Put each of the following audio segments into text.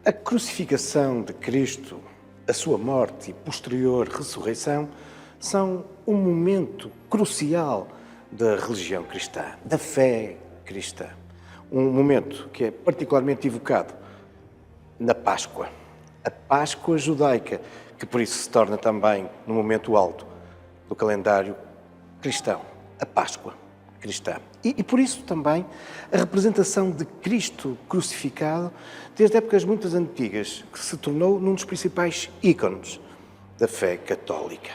A crucificação de Cristo, a sua morte e posterior ressurreição são um momento crucial da religião cristã, da fé cristã. Um momento que é particularmente evocado na Páscoa. A Páscoa judaica, que por isso se torna também no momento alto do calendário cristão. A Páscoa cristã. E por isso também a representação de Cristo crucificado, desde épocas muito antigas, que se tornou num dos principais ícones da fé católica.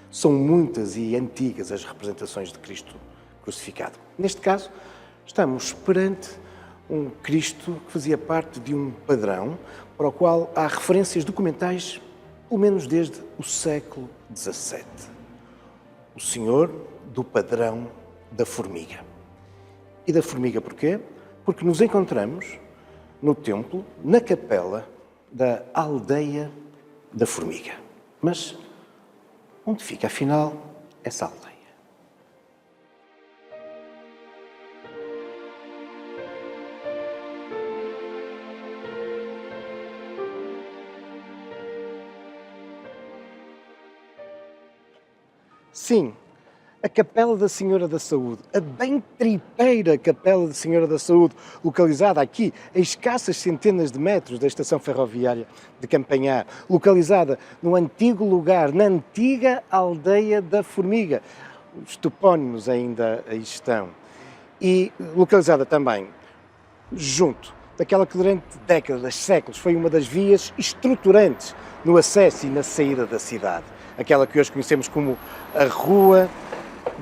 São muitas e antigas as representações de Cristo crucificado. Neste caso, estamos perante um Cristo que fazia parte de um padrão para o qual há referências documentais, pelo menos desde o século XVII. O Senhor do padrão da formiga. E da formiga porquê? Porque nos encontramos no templo, na capela da aldeia da formiga. Mas onde fica, afinal, essa aldeia? Sim, a Capela da Senhora da Saúde, a bem tripeira Capela da Senhora da Saúde, localizada aqui a escassas centenas de metros da estação ferroviária de Campanhã, localizada no antigo lugar, na antiga aldeia da Formiga. Os topónimos ainda aí estão. E localizada também junto daquela que durante décadas, séculos, foi uma das vias estruturantes no acesso e na saída da cidade. Aquela que hoje conhecemos como a Rua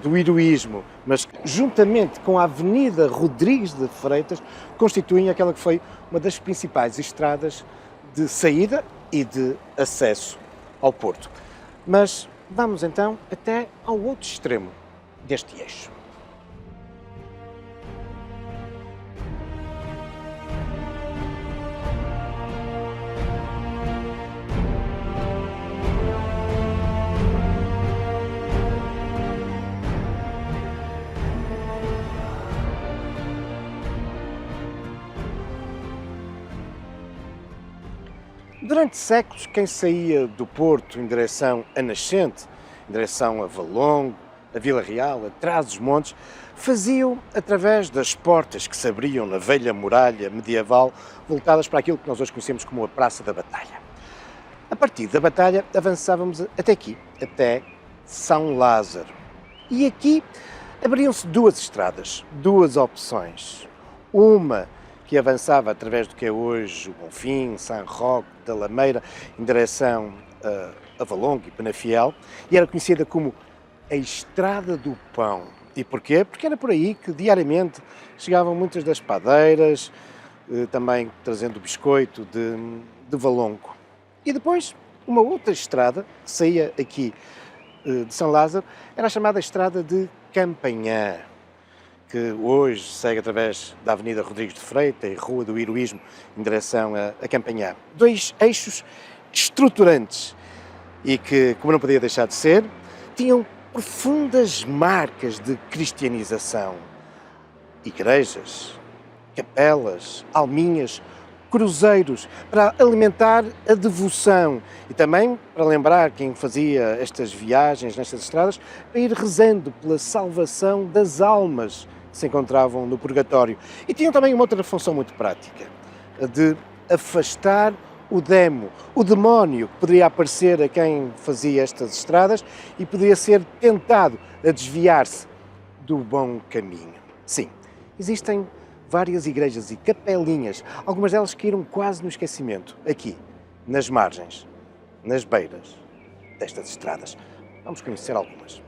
do Heroísmo, mas juntamente com a Avenida Rodrigues de Freitas, constituem aquela que foi uma das principais estradas de saída e de acesso ao Porto. Mas vamos então até ao outro extremo deste eixo. Durante séculos, quem saía do Porto em direção a Nascente, em direção a Valongo, a Vila Real, a Trás-os-Montes, faziam através das portas que se abriam na velha muralha medieval, voltadas para aquilo que nós hoje conhecemos como a Praça da Batalha. A partir da Batalha, avançávamos até aqui, até São Lázaro. E aqui abriam-se duas estradas, duas opções. Uma que avançava através do que é hoje o Bonfim, São Roque, da Lameira, em direção a Valongo e Penafiel, e era conhecida como a Estrada do Pão. E porquê? Porque era por aí que diariamente chegavam muitas das padeiras, também trazendo biscoito de Valongo. E depois, uma outra estrada, que saía aqui de São Lázaro, era a chamada Estrada de Campanhã, que hoje segue através da Avenida Rodrigues de Freitas e Rua do Heroísmo em direção a Campanhã. Dois eixos estruturantes e que, como não podia deixar de ser, tinham profundas marcas de cristianização. Igrejas, capelas, alminhas, cruzeiros, para alimentar a devoção e também para lembrar quem fazia estas viagens nestas estradas, para ir rezando pela salvação das almas que se encontravam no purgatório. E tinham também uma outra função muito prática, a de afastar o demo, o demónio que poderia aparecer a quem fazia estas estradas e poderia ser tentado a desviar-se do bom caminho. Sim, existem várias igrejas e capelinhas, algumas delas caíram quase no esquecimento, aqui, nas margens, nas beiras destas estradas. Vamos conhecer algumas.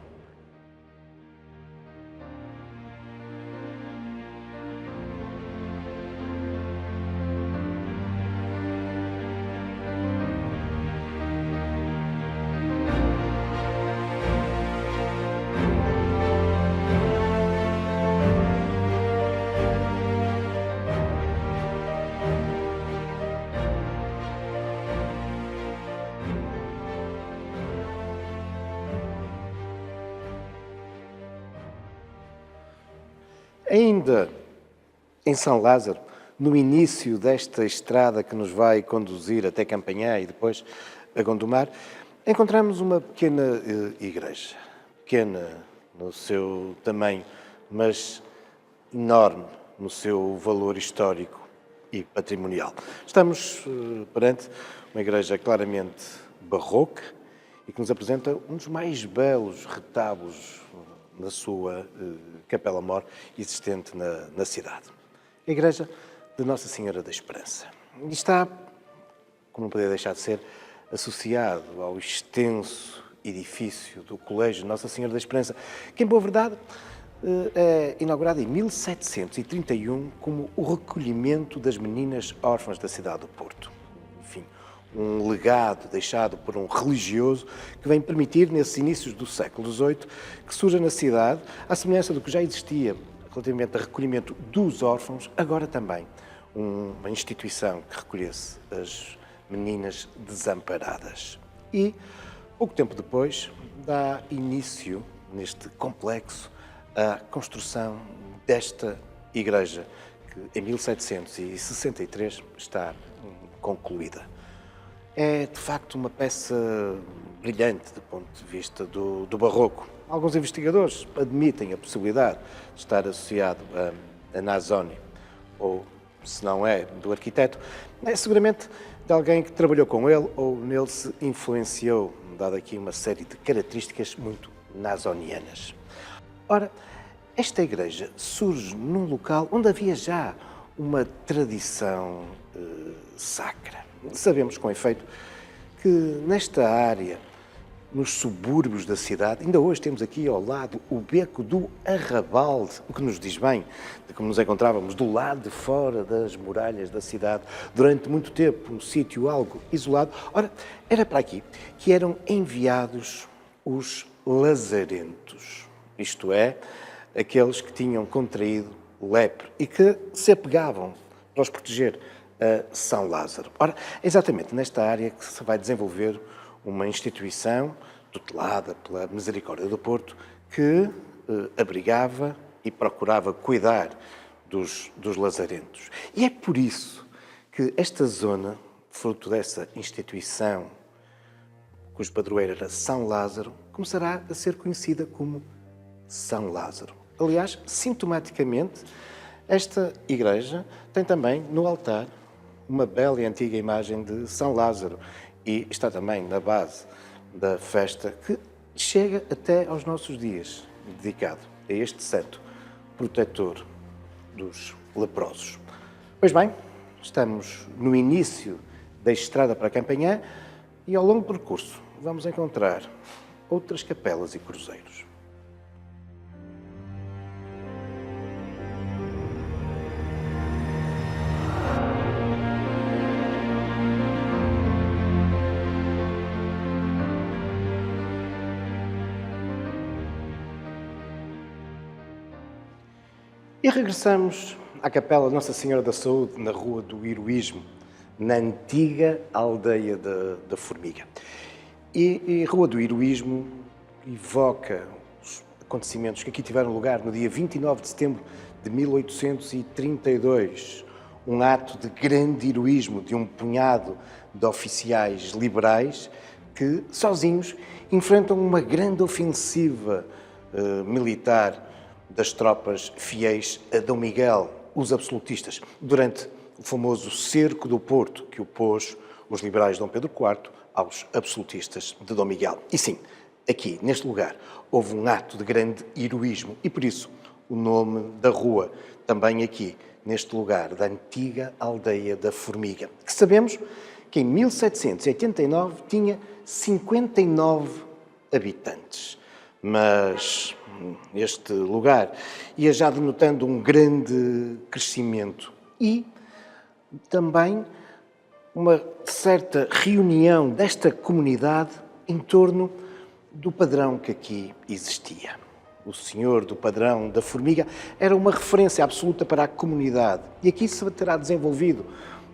Ainda em São Lázaro, no início desta estrada que nos vai conduzir até Campanhã e depois a Gondomar, encontramos uma pequena igreja. Pequena no seu tamanho, mas enorme no seu valor histórico e patrimonial. Estamos perante uma igreja claramente barroca e que nos apresenta um dos mais belos retábulos na sua capela-mor existente na cidade. A igreja de Nossa Senhora da Esperança. E está, como não poderia deixar de ser, associado ao extenso edifício do Colégio Nossa Senhora da Esperança, que, em boa verdade, é inaugurado em 1731 como o recolhimento das meninas órfãs da cidade do Porto. Enfim, um legado deixado por um religioso que vem permitir, nesses inícios do século XVIII, que surja na cidade, à semelhança do que já existia relativamente ao recolhimento dos órfãos, agora também uma instituição que recolhesse as meninas desamparadas. E, pouco tempo depois, dá início, neste complexo, a construção desta igreja, que em 1763 está concluída. É, de facto, uma peça brilhante do ponto de vista do barroco. Alguns investigadores admitem a possibilidade de estar associado a Nasoni, ou, se não é, do arquiteto, é seguramente de alguém que trabalhou com ele ou nele se influenciou, dado aqui uma série de características muito nasonianas. Ora, esta igreja surge num local onde havia já uma tradição sacra. Sabemos, com efeito, que nesta área, nos subúrbios da cidade, ainda hoje temos aqui ao lado o beco do Arrabalde, o que nos diz bem de como nos encontrávamos do lado de fora das muralhas da cidade, durante muito tempo, um sítio algo isolado. Ora, era para aqui que eram enviados os lazarentos, isto é, aqueles que tinham contraído lepre e que se apegavam para os proteger a São Lázaro. Ora, é exatamente nesta área que se vai desenvolver uma instituição tutelada pela Misericórdia do Porto que abrigava e procurava cuidar dos lazarentos. E é por isso que esta zona, fruto dessa instituição, cujo padroeiro era São Lázaro, começará a ser conhecida como São Lázaro. Aliás, sintomaticamente, esta igreja tem também no altar uma bela e antiga imagem de São Lázaro e está também na base da festa que chega até aos nossos dias, dedicado a este santo protetor dos leprosos. Pois bem, estamos no início da estrada para Campanhã e ao longo do percurso vamos encontrar outras capelas e cruzeiros. E regressamos à Capela Nossa Senhora da Saúde, na Rua do Heroísmo, na antiga aldeia da Formiga. E Rua do Heroísmo evoca os acontecimentos que aqui tiveram lugar no dia 29 de setembro de 1832. Um ato de grande heroísmo de um punhado de oficiais liberais que, sozinhos, enfrentam uma grande ofensiva militar das tropas fiéis a Dom Miguel, os absolutistas, durante o famoso cerco do Porto, que opôs os liberais de Dom Pedro IV aos absolutistas de Dom Miguel. E sim, aqui, neste lugar, houve um ato de grande heroísmo e, por isso, o nome da rua, também aqui, neste lugar, da antiga aldeia da Formiga, que sabemos que em 1789 tinha 59 habitantes. Mas este lugar ia já denotando um grande crescimento e também uma certa reunião desta comunidade em torno do padrão que aqui existia. O senhor do padrão da Formiga era uma referência absoluta para a comunidade e aqui se terá desenvolvido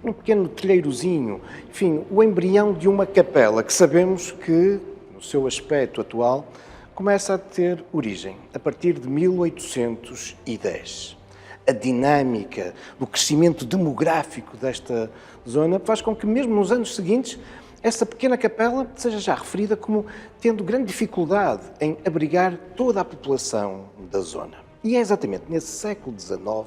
um pequeno telheirozinho, enfim, o embrião de uma capela que sabemos que, no seu aspecto atual, começa a ter origem a partir de 1810. a dinâmica, o crescimento demográfico desta zona, faz com que mesmo nos anos seguintes essa pequena capela seja já referida como tendo grande dificuldade em abrigar toda a população da zona. E é exatamente nesse século XIX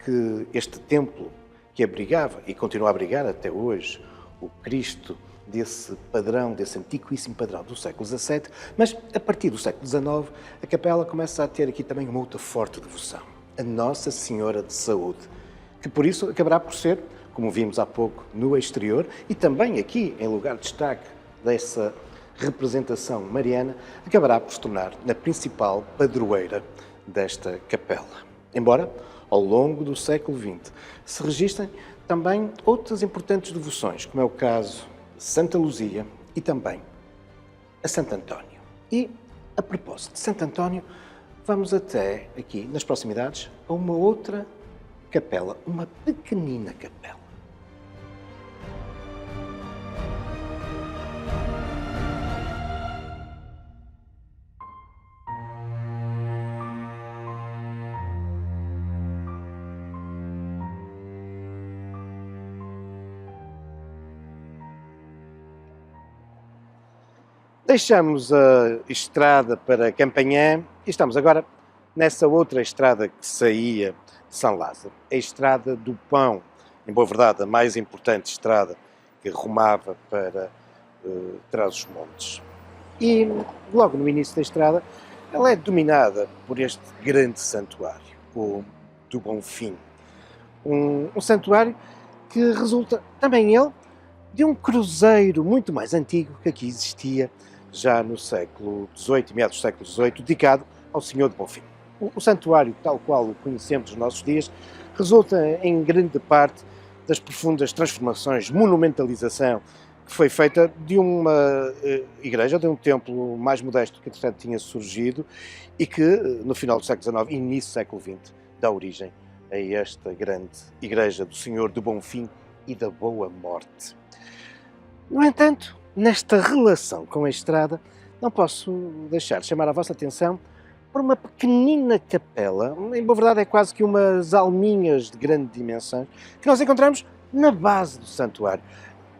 que este templo, que abrigava e continua a abrigar até hoje o Cristo desse padrão, desse antiquíssimo padrão do século XVII, mas a partir do século XIX a capela começa a ter aqui também uma outra forte devoção, a Nossa Senhora de Saúde, que por isso acabará por ser, como vimos há pouco, no exterior e também aqui em lugar de destaque dessa representação mariana, acabará por se tornar na principal padroeira desta capela. Embora, ao longo do século XX, se registrem também outras importantes devoções, como é o caso de Santa Luzia e também a Santo António. E, a propósito de Santo António, vamos até aqui, nas proximidades, a uma outra capela, uma pequenina capela. Deixamos a estrada para Campanhã e estamos agora nessa outra estrada que saía de São Lázaro, a Estrada do Pão, em boa verdade a mais importante estrada que rumava para Trás-os-Montes. E logo no início da estrada ela é dominada por este grande santuário, o do Bonfim. Um santuário que resulta também ele de um cruzeiro muito mais antigo que aqui existia já no século XVIII, meados do século XVIII, dedicado ao Senhor de Bonfim. O santuário, tal qual o conhecemos nos nossos dias, resulta em grande parte das profundas transformações, monumentalização que foi feita de uma igreja, de um templo mais modesto que, entretanto, tinha surgido e que, no final do século XIX e início do século XX, dá origem a esta grande igreja do Senhor do Bonfim e da Boa Morte. No entanto, nesta relação com a estrada, não posso deixar de chamar a vossa atenção para uma pequenina capela, em boa verdade é quase que umas alminhas de grande dimensão, que nós encontramos na base do santuário.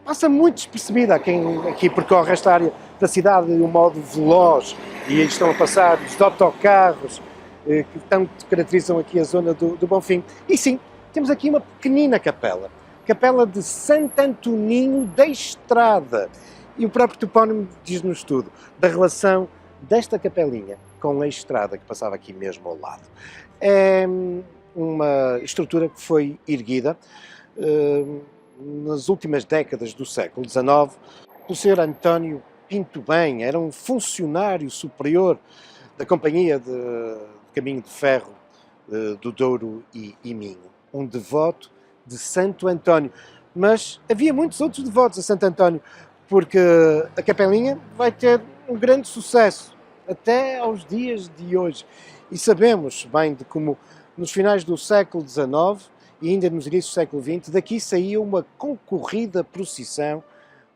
Passa muito despercebida a quem aqui percorre esta área da cidade de um modo veloz, e aí estão a passar os autocarros que tanto caracterizam aqui a zona do Bonfim. E sim, temos aqui uma pequenina capela, Capela de Santo Antoninho da Estrada. E o próprio topónimo diz-nos tudo da relação desta capelinha com a estrada que passava aqui mesmo ao lado. É uma estrutura que foi erguida nas últimas décadas do século XIX pelo Sr. António Pinto Bem, era um funcionário superior da Companhia de Caminho de Ferro do Douro e Minho, um devoto de Santo António. Mas havia muitos outros devotos a Santo António, porque a capelinha vai ter um grande sucesso até aos dias de hoje. E sabemos bem de como nos finais do século XIX e ainda nos inícios do século XX, daqui saía uma concorrida procissão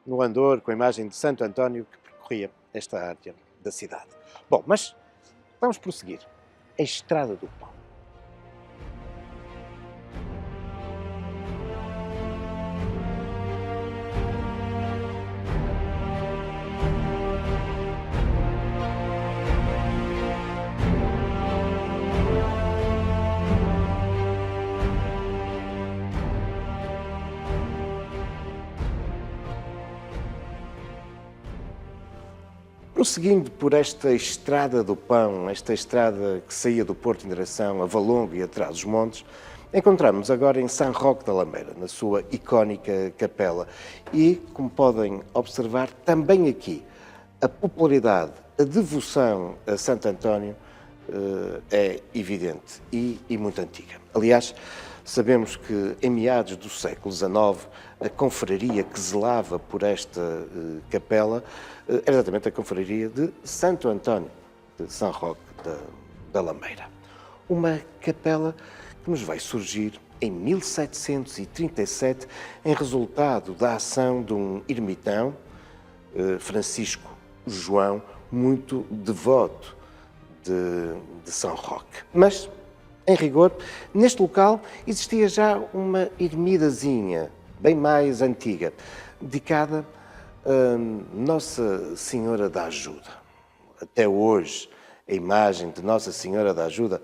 no andor com a imagem de Santo António que percorria esta área da cidade. Bom, mas vamos prosseguir. A Estrada do Pão. Prosseguindo por esta Estrada do Pão, esta estrada que saía do Porto em direção a Valongo e a Trás-os-Montes, encontramos agora em São Roque da Lameira, na sua icónica capela. E, como podem observar, também aqui a popularidade, a devoção a Santo António é evidente e muito antiga. Aliás, sabemos que em meados do século XIX, a confraria que zelava por esta capela era exatamente a confraria de Santo António de São Roque da Lameira. Uma capela que nos vai surgir em 1737 em resultado da ação de um ermitão, Francisco João, muito devoto de São Roque. Mas Em rigor, neste local existia já uma ermidazinha, bem mais antiga, dedicada a Nossa Senhora da Ajuda. Até hoje, a imagem de Nossa Senhora da Ajuda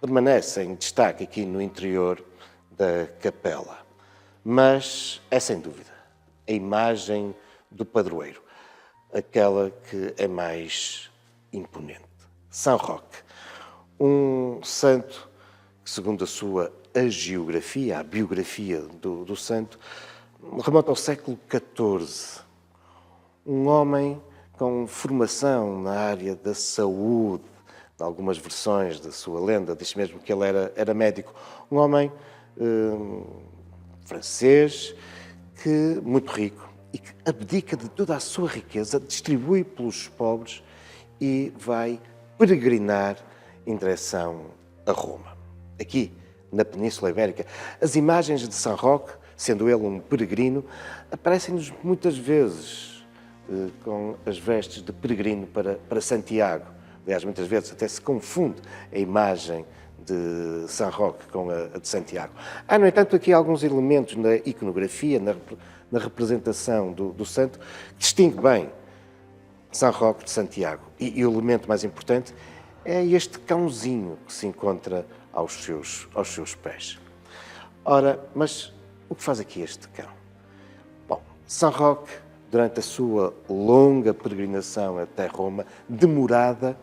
permanece em destaque aqui no interior da capela. Mas é sem dúvida a imagem do padroeiro, aquela que é mais imponente. São Roque, um santo que, segundo a sua hagiografia, a biografia do santo, remonta ao século XIV. Um homem com formação na área da saúde. Em algumas versões da sua lenda diz mesmo que ele era médico. Um homem francês, muito rico, e que abdica de toda a sua riqueza, distribui pelos pobres e vai peregrinar em direção a Roma. Aqui, na Península Ibérica, as imagens de São Roque, sendo ele um peregrino, aparecem-nos muitas vezes com as vestes de peregrino para Santiago. Aliás, muitas vezes até se confunde a imagem de São Roque com a de Santiago. Há, no entanto, aqui alguns elementos na iconografia, na representação do santo, que distingue bem São Roque de Santiago. E o elemento mais importante é este cãozinho que se encontra aos seus pés. Ora, mas o que faz aqui este cão? Bom, São Roque, durante a sua longa peregrinação até Roma, demorada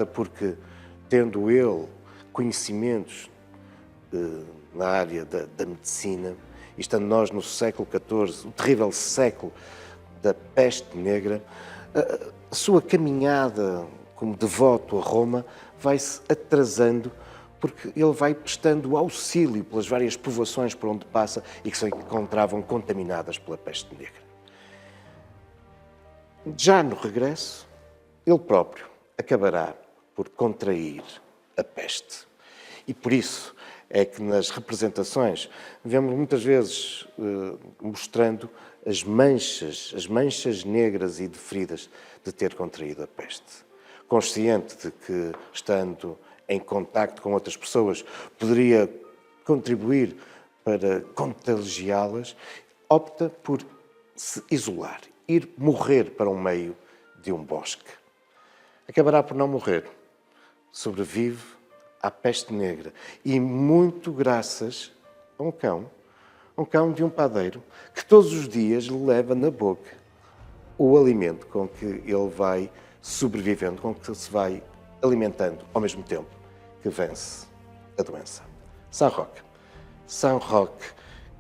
porque, tendo ele conhecimentos na área da medicina, e estando nós no século XIV, o terrível século da peste negra, a sua caminhada como devoto a Roma vai-se atrasando porque ele vai prestando auxílio pelas várias povoações por onde passa e que se encontravam contaminadas pela peste negra. Já no regresso, ele próprio acabará por contrair a peste. E por isso é que nas representações vemos muitas vezes mostrando as manchas negras e de feridas de ter contraído a peste. Consciente de que, estando em contacto com outras pessoas, poderia contribuir para contagiá-las, opta por se isolar, ir morrer para o meio de um bosque. Acabará por não morrer, sobrevive à peste negra e muito graças a um cão de um padeiro que todos os dias lhe leva na boca o alimento com que ele vai sobrevivendo, com que se vai alimentando ao mesmo tempo que vence a doença. São Roque,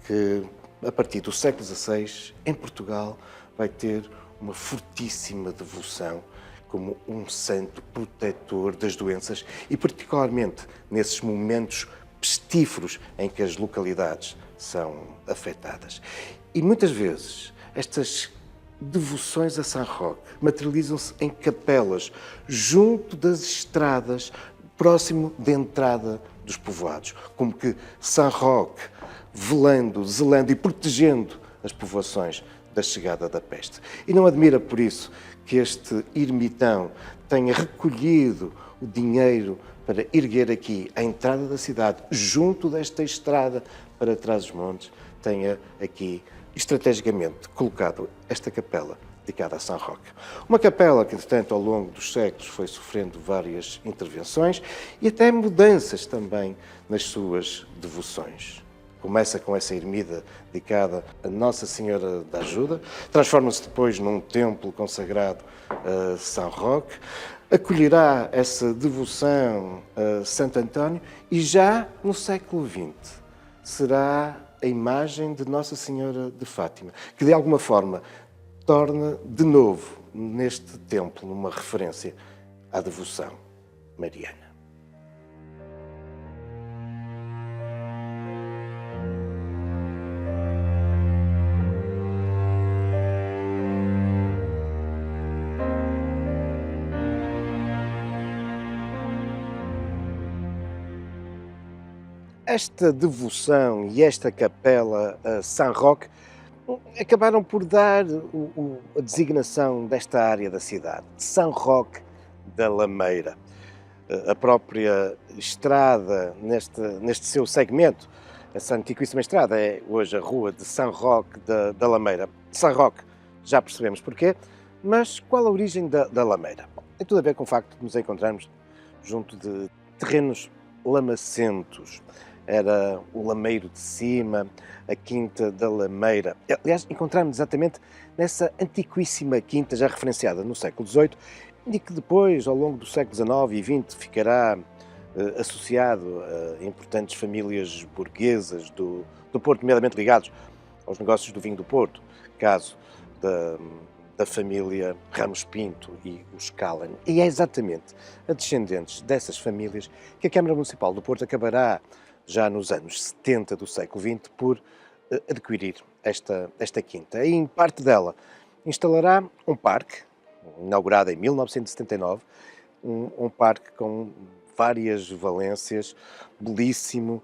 que a partir do século XVI, em Portugal, vai ter uma fortíssima devoção como um santo protetor das doenças e particularmente nesses momentos pestíferos em que as localidades são afetadas. E muitas vezes estas devoções a São Roque materializam-se em capelas junto das estradas, próximo da entrada dos povoados, como que São Roque velando, zelando e protegendo as povoações da chegada da peste. E não admira por isso que este ermitão tenha recolhido o dinheiro para erguer aqui a entrada da cidade, junto desta estrada para Trás-os-Montes, tenha aqui estrategicamente colocado esta capela dedicada a São Roque. Uma capela que, entretanto, ao longo dos séculos foi sofrendo várias intervenções e até mudanças também nas suas devoções. Começa com essa ermida dedicada a Nossa Senhora da Ajuda, transforma-se depois num templo consagrado a São Roque, acolherá essa devoção a Santo António e já no século XX será a imagem de Nossa Senhora de Fátima, que de alguma forma torna de novo neste templo uma referência à devoção mariana. Esta devoção e esta capela a São Roque acabaram por dar a designação desta área da cidade, São Roque da Lameira. a própria estrada neste seu segmento. Essa antiquíssima estrada é hoje a rua de São Roque da Lameira. São Roque, já percebemos porquê, mas qual a origem da Lameira? Bom, tem tudo a ver com o facto de nos encontrarmos junto de terrenos lamacentos. Era o Lameiro de Cima, a Quinta da Lameira. Aliás, encontramos exatamente nessa antiquíssima quinta já referenciada no século XVIII e que depois, ao longo do século XIX e XX, ficará associado a importantes famílias burguesas do Porto, nomeadamente ligados aos negócios do vinho do Porto, caso da família Ramos Pinto e os Calen. E é exatamente a descendentes dessas famílias que a Câmara Municipal do Porto acabará, já nos anos 70 do século XX, por adquirir esta quinta. E em parte dela instalará um parque, inaugurado em 1979, um parque com várias valências, belíssimo,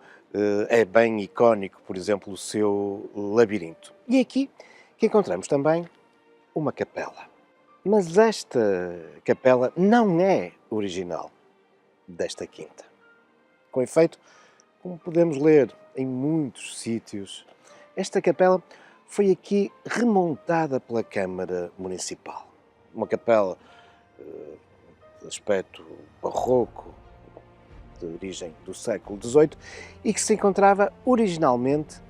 é bem icónico, por exemplo, o seu labirinto. E é aqui que encontramos também uma capela. Mas esta capela não é original desta quinta. Com efeito, como podemos ler em muitos sítios, esta capela foi aqui remontada pela Câmara Municipal. Uma capela de aspecto barroco, de origem do século XVIII, e que se encontrava originalmente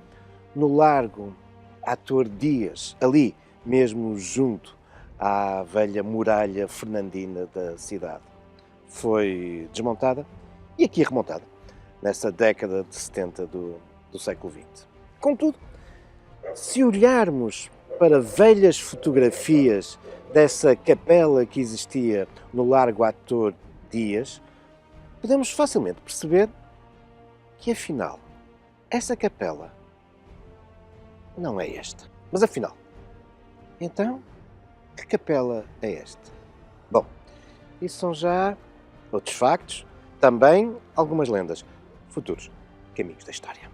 no Largo Ator Dias, ali mesmo junto à velha muralha fernandina da cidade. Foi desmontada e aqui remontada, nessa década de 70 do século XX. Contudo, se olharmos para velhas fotografias dessa capela que existia no Largo Ator Dias, podemos facilmente perceber que, afinal, essa capela não é esta. Mas, afinal, então, que capela é esta? Bom, isso são já outros factos, também algumas lendas, futuros caminhos da história.